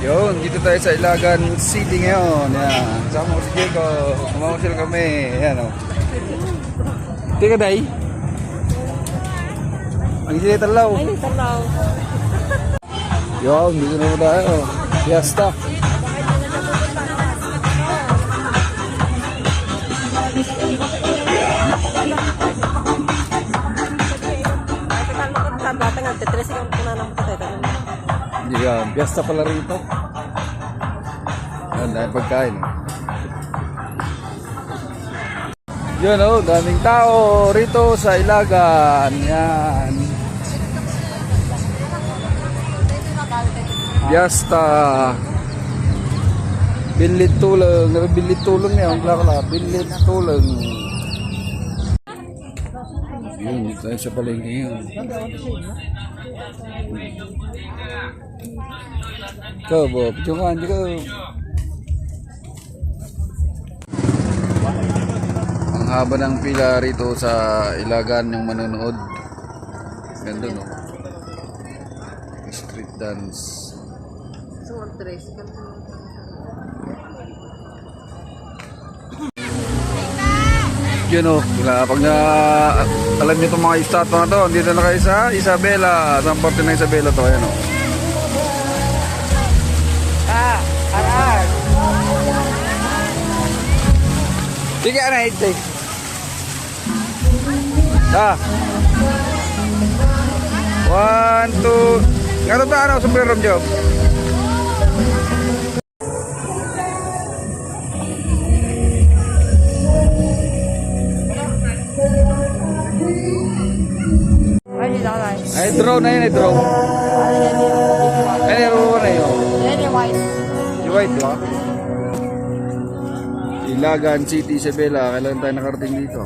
Yun, dito tayo sa Ilagan City ngayon. Yan. Sama ko si Diego. Kumamasyal kami. Yan o. Tika day. Ang sila talaw. Ay, talaw. Yun, dito na tayo. Fiesta. Yan, fiesta pala rito. Yan, dahil pagkain. Yun o, daming tao rito sa Ilagan. Yan. Fiesta. Bilit tulong. Bilit tulong niya. Ang lakala. Bilit tulong. Yun, dito tayo sa palengke yun. Ikaw, Bob. Diyan ka. Ang haba ng pila rito sa Ilagan yung manonood. Ganda, no? Street dance. Yun, o. Pag alam nyo itong mga estatwa na to, dito na kayo sa Isabela. Saan parte ng Isabela to? Ayan, o. Sige, ana, ito. One, two. Nga ito ano, sombrero job. Ay, draw na yun, ay draw. Ay, draw na yun. Yung white, ba? Ilagan City, Isabela. Kailan tayo nakarating dito?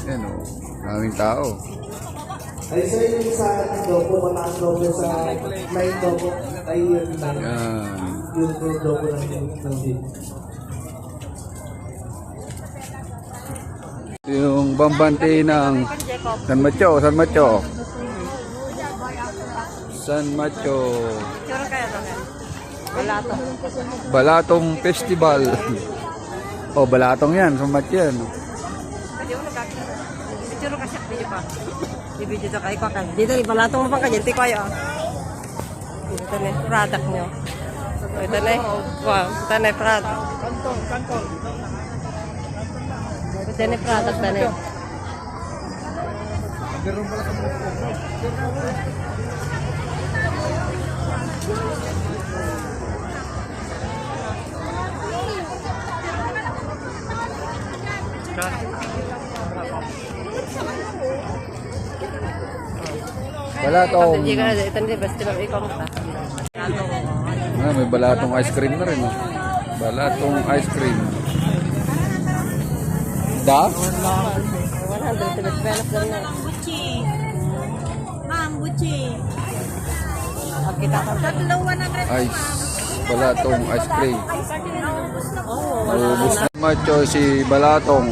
Yan o, maraming tao. Ay, sir, yung sa logo, mataas logo sa line logo. Ay, yung logo ng dito. Yung bambante ng San Macho, San Macho. San Macho. Balatong Festival. Oh, balatong yan, San Macho yan. Dito ni balatong mo pang kanyan, tiko ayo. Ito na product nyo. Ito na, wow, ito na product. Ito na product na na. Balatong. Ito na, basta lang ikaw mo. May balatong ice cream na rin. Balatong ice cream. Da? 100 pesos lang na. Ma'am, Gucci. Kita ka. Ice. Balatong ice cream. Ubus na macho si Balatong.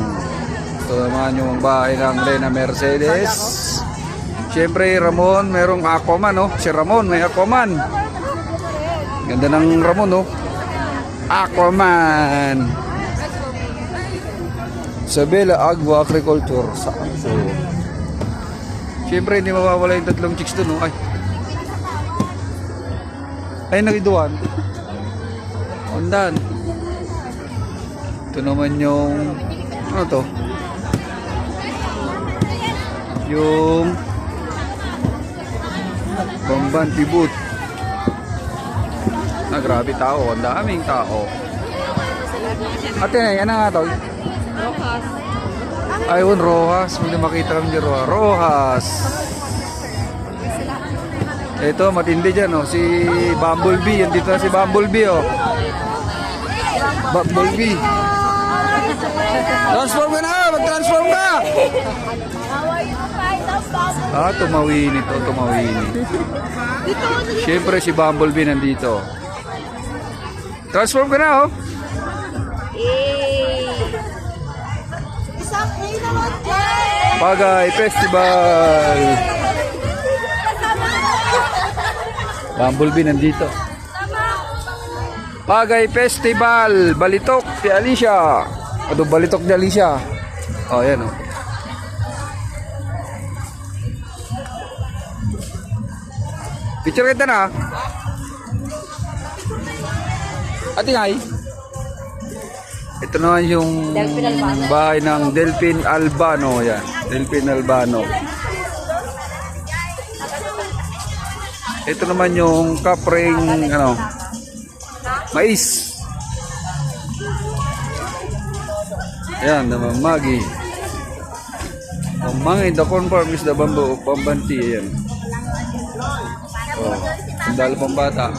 Ito naman yung bahay ng Reyna Mercedes. Siyempre Ramon, merong Aquaman, no? Si Ramon, may Aquaman. Ganda ng Ramon, no? Aquaman. Isabela Agua Agriculture. So, siyempre hindi mawawala yung tatlong chicks doon, no? Ay, nakiduan. Ondan. Ito naman yung ano to? Yung Bambanti Boot. Grabe tao, ang daming tao. Ate, yan nga to. Rojas. Ayun, Rojas. Hindi makita kami dyan, Rojas. Ito, matindi dyan, oh. Si Bumblebee. Yan dito na si Bumblebee, oh. Bumblebee. Transform ka na! Mag-transform ka! Tumawini to, tumawini. Siyempre si Bumblebee nandito. Transform ka na, oh. Bagay Festival. Bumblebee nandito. Pagay Festival, Balitok, si Alicia. Ano Balitok ni Alicia? Oh, yan oh. Picture kita na. Ate ngay. Ito naman yung bahay ng Delphin Albano. Yan, Delphin Albano. Ito naman yung kapring ano, mais. Ayan, namamagi. Mamangin, the corn farm is the bamboo of Pambanti. Ayan. Oh, sandal pang bata.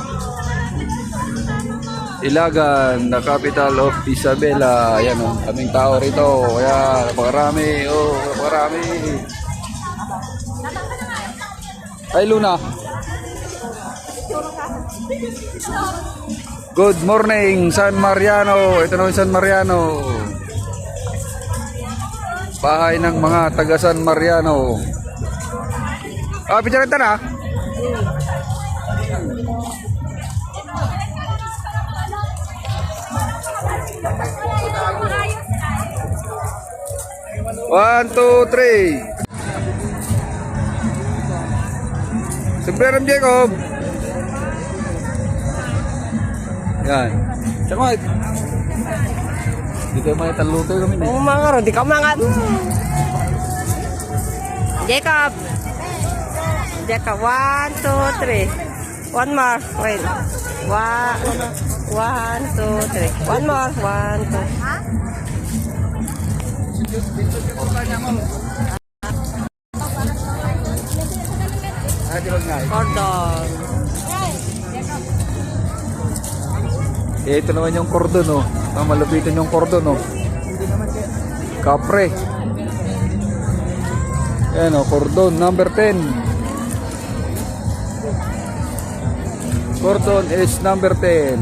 Ilagan, the capital of Isabela. Ayan o, kaming tao rito. Ayan, napakarami. Oh, napakarami. Ay, Luna. Good morning, San Mariano. Ito na yung San Mariano. Bahay ng mga taga San Mariano. Ah, picture kita na. One, two, three. Sebenarnya Jacob. Yan. Tsaka dito may taluto kami. Oo, mga ro, di ka umangat. Jacob. Jacob, 1, 2, 3. One more. Wait. 1, 2, 3. One more. 1, 2. Cordon. Ito naman yung cordon, oh. Malupitin yung cordon, oh. Kapre. Ayan, oh, cordon number 10. Cordon is number 10.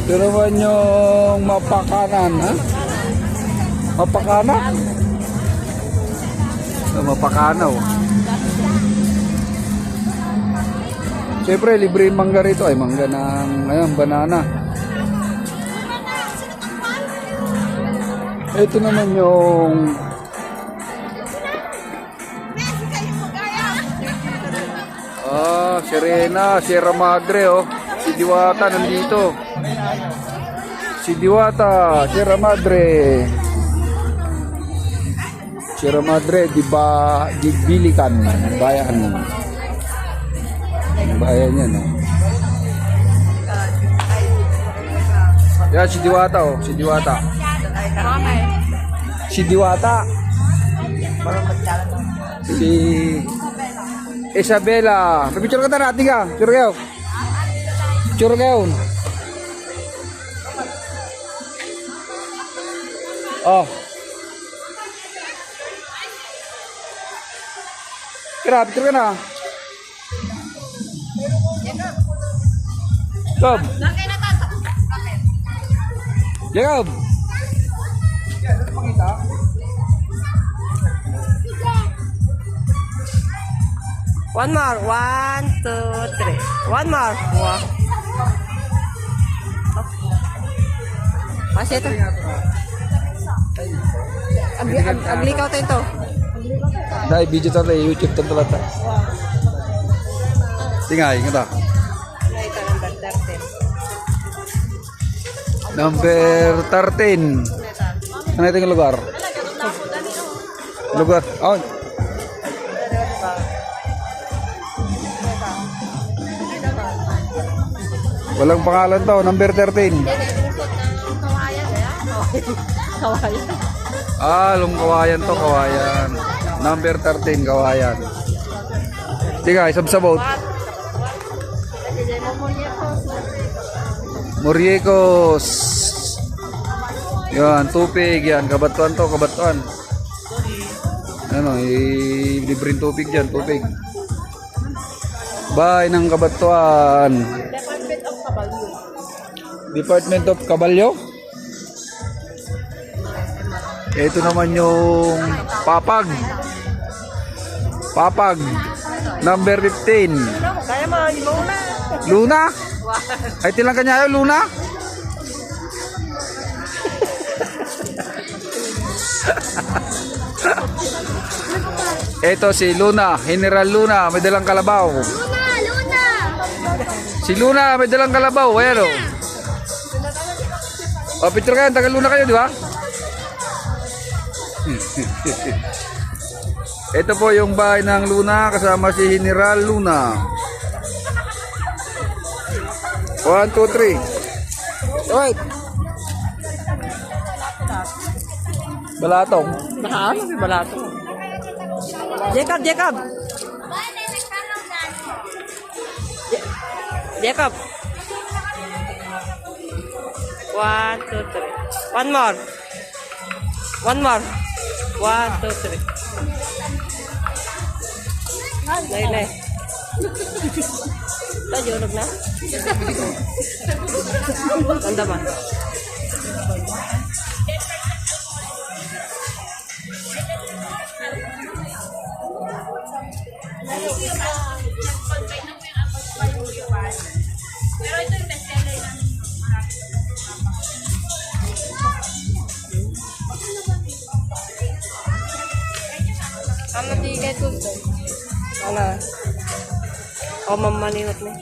Ito naman yung mapakanan, ha? Mapakanan? Mapakanaw. Siyempre, libre yung mangga rito. Ay, mangga ng, ayun, banana. Ito naman yung Serena, Sierra Madre, oh. Si Diwata nandito. Si Diwata, Sierra Madre. Sierra Madre, di Bilican, bayan. Bayan yan, oh. Yan, si Diwata, oh. Si Diwata. Si Diwata. Si Isabela. Picture ka na, ati ka. Picture kayo. Picture kayo. Oh. Kira, picture ka na. Jacob. Jacob. One more. 1, 2, 3. One more. Wow. Masih ito. Aglikaw tayo ito. Dahil video ito na YouTube ito talaga. Tingay, nga Ito, number 13. Ano ito yung lugar? Lugar. Oh. Walang pangalan to, number 13. Kawayan. Ah, Kawayan to, Kawayan. Number 13, Kawayan. Tiga, isabsabot. Muriekos. Yan, tupig yan. Kabatuan to, kabatuan. Ano, libreng tupig dyan, tupig. Bahay ng kabatuan. Department of Caballo. Ito naman yung Papag. Papag. Number 15. Kaya mo, hindi mo una. Luna? Ay tilang kanya yun, Luna? Ito si Luna, General Luna, may dalang kalabaw. Luna! Si Luna, may dalang kalabaw. Ayan o. O, picture kayo, taga Luna kayo, di ba? Ito po yung bahay ng Luna, kasama si General Luna. 1, 2, 3. Wait. Balatong. Nakaano si Balato? Jacob! Jacob! 1, 2, 3. One more. 1, 2, 3. Nay. Tajulog na. Tanda ba? Pero ito yung bestseller namin. Ano di kayo tuto? Ano? O mamaniwat mo.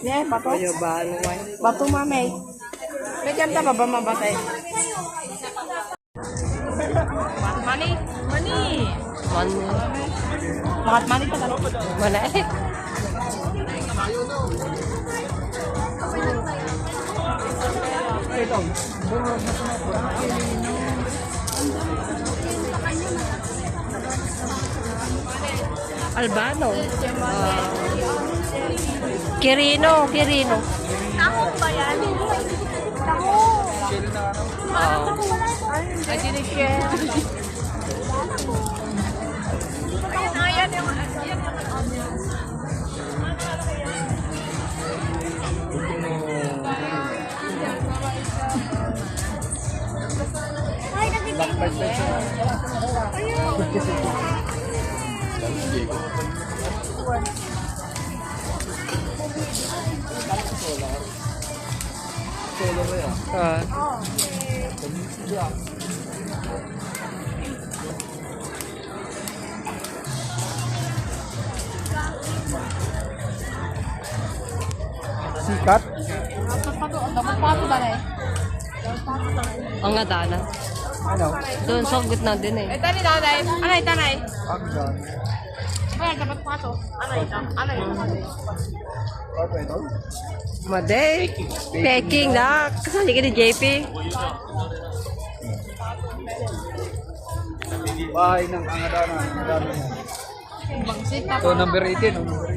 Ne, bato. Ayo ba ano why? Bato mame. May kanta ba ba mabatay? Money. Makat money pa talo. Mana eh? Albano. Kirino. Taho ba yan? Taho! Ay, sinishare. Ayan yung... Ay, Sikat. Pato ba na eh? Ang nga dana. Ano? Doon sa gitna din eh. Tani nanay. Anay, tanay. Action. Ay, dapat pato. Anay. Ano ito? Maday. Peking na. Kasali ka ni JP. Bahay ng Angadana. Angadana yan. Ito, number 18. Number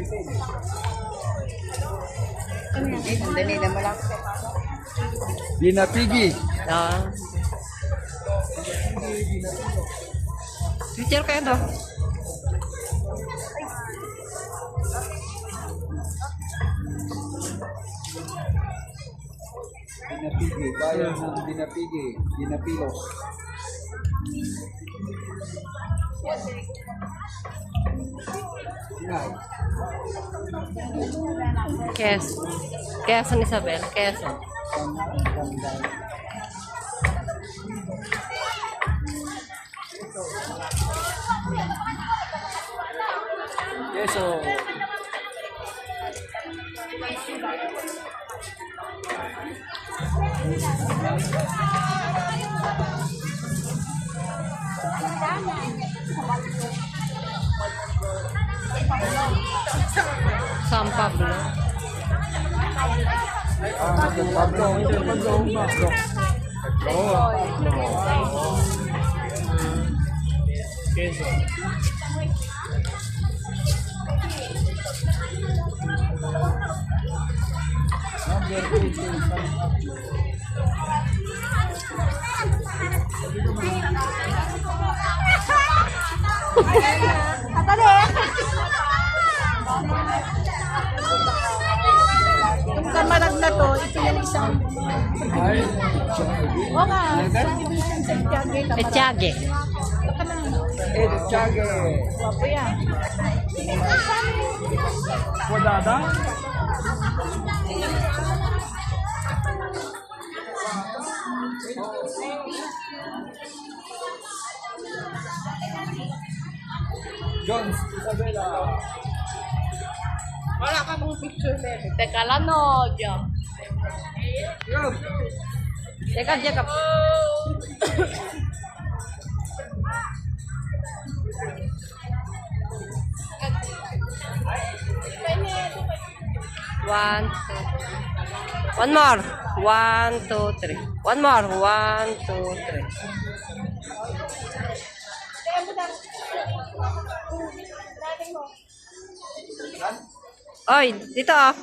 18. Binapigi. Ah. Picture kayo to. Binapigi. Bayan ng Binapigi. Binapilos. Yan. Quezon Isabel. Quezon. Queso. San Pablo. Pablo. Yung kamarag na to, ito yung isang... Oo nga, sa division sa Tiagay. Etiage. Chage. Wapo yan. Jones, Isabela. Wala ka mong picture, baby. Teka lang, no, Diyan. Teka, Jacob. One, two. One more. One, two, three. One more. One, two, three. Oy, dito ah.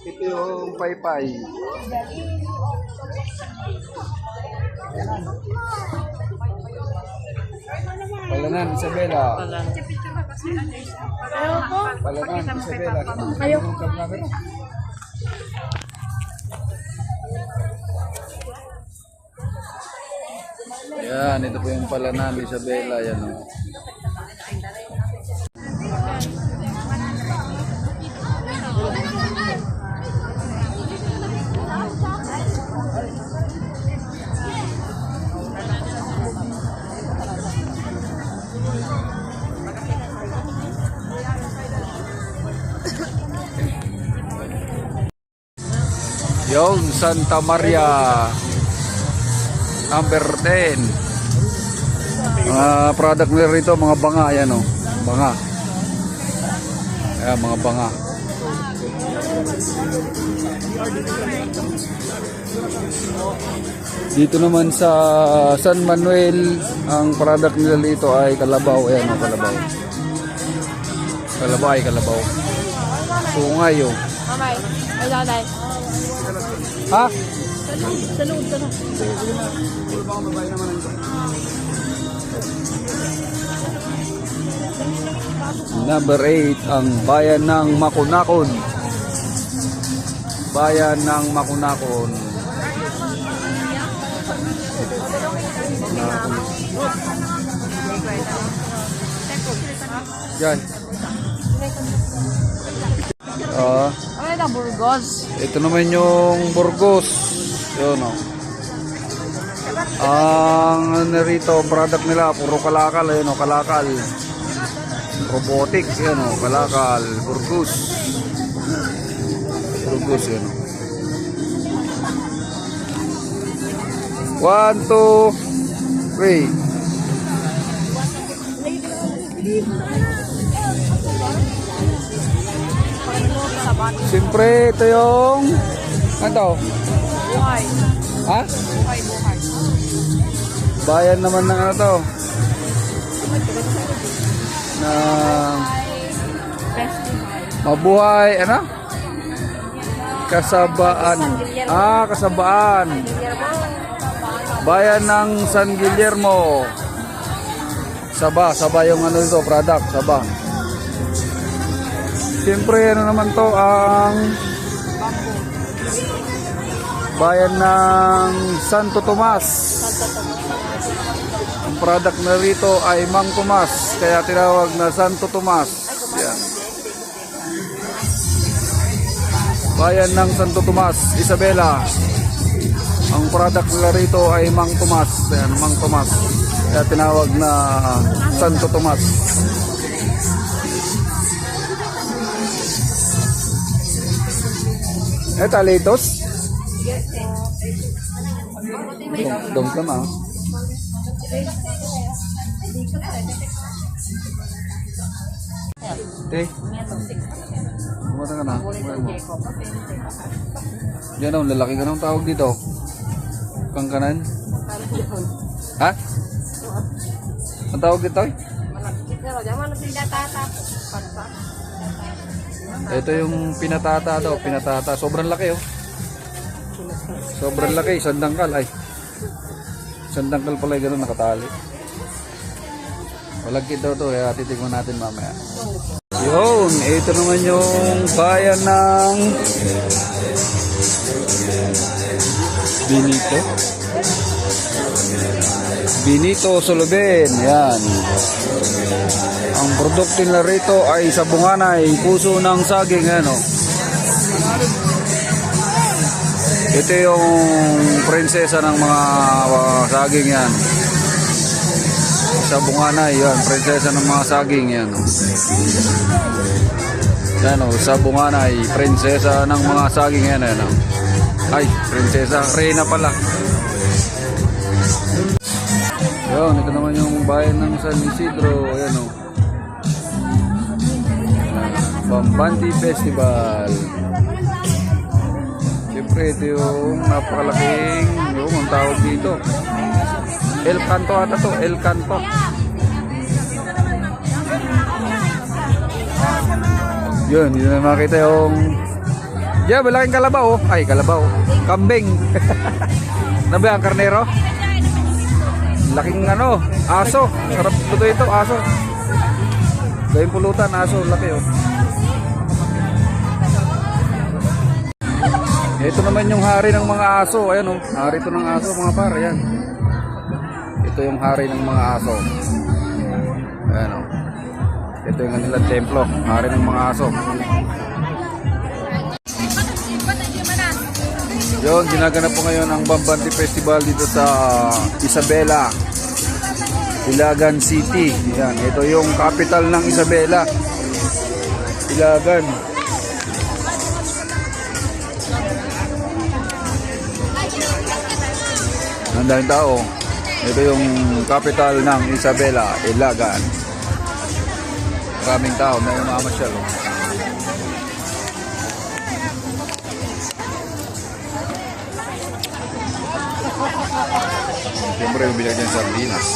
Ito yung paypay. Palanan, Isabela. Palanan, Isabela. Ayoko. Yan, ito po yung palanan, Isabela. Yan o. Yon, Santa Maria number 10. Mga product nila rito, mga banga, yan o. Banga. Ayan, mga banga. Dito naman sa San Manuel, ang product nila dito ay kalabaw. Ayan o, kalabaw. Kalabaw ay kalabaw. Sungay o. Mamay. Ay, nanay. Ha? Salud. Number 8, ang bayan ng Makunakon. Bayan ng Makunakon. Yan. Ano na, Burgos? Ito naman yung Burgos. Yun o. Ang narito, product nila, puro kalakal. Ayun o, kalakal. Robotic. Yan o, kalakal. Burgos. Burgos yun o. 1, 2, 3. Siyempre, ito yung ano? Buhay. Ha? Buhay. Bayan naman ng ano to? Na mabuhay, ano? Kasabaan. Kasabaan. Bayan ng San Guillermo. Saba yung ano dito, product, Saba. Siyempre, ano naman to, ang bayan ng Santo Tomas. Ang product na rito ay Mang Tomas, kaya tinawag na Santo Tomas. Yan. Bayan ng Santo Tomas, Isabela. Ang product nila rito ay Mang Tomas. Yan, Mang Tomas. Kaya tinawag na Santo Tomas. Talitos? Dong ka na. Kumata ka na. Yan o, lalaki ka ng tawag dito. Kangkanan? Ha? Ang tawag dito? Ito yung pinatata daw, pinatata. Sobrang laki oh. Sobrang laki, sandangkal ay. Sandangkal pala yung gano'n nakatali. Malagkit daw to, kaya titigman natin mamaya. Yun, ito naman yung bayan ng Benito. Benito Soloben. Yan. Ang produkto nila rito ay sabunganay, puso ng saging. Ano. Ito yung prinsesa ng mga saging yan. Sabunganay yan, prinsesa ng mga saging yan. Yan o, sabunganay, prinsesa ng mga saging yan. Ano. Ay, prinsesa, reyna pala. Yun, ito naman yung bayan ng San Isidro. Ayan o. Bambanti Festival. Siyempre, ito yung napakalaking, ang tawag dito. El Canto ata to, El Canto. Yun, yun na makita yung... Yeah, malaking kalabaw. Ay, kalabaw. Kambing. Nabi ang karnero? Laking ano, aso. Sarap ito ito, aso. Gawing pulutan, aso. Laki oh. Ito naman yung hari ng mga aso. Ayan oh, hari ito ng aso mga par. Ayan. Ito yung hari ng mga aso. Ayan oh. Ito yung kanilang templo. Hari ng mga aso. Yun, ginaganap po ngayon ang Bambanti Festival dito sa Isabela, Ilagan City. Yan, ito yung capital ng Isabela, Ilagan. Ang daming tao. Ito yung capital ng Isabela, Ilagan. Maraming tao na yung mamasyal. Siyempre, bilang dyan sardinas.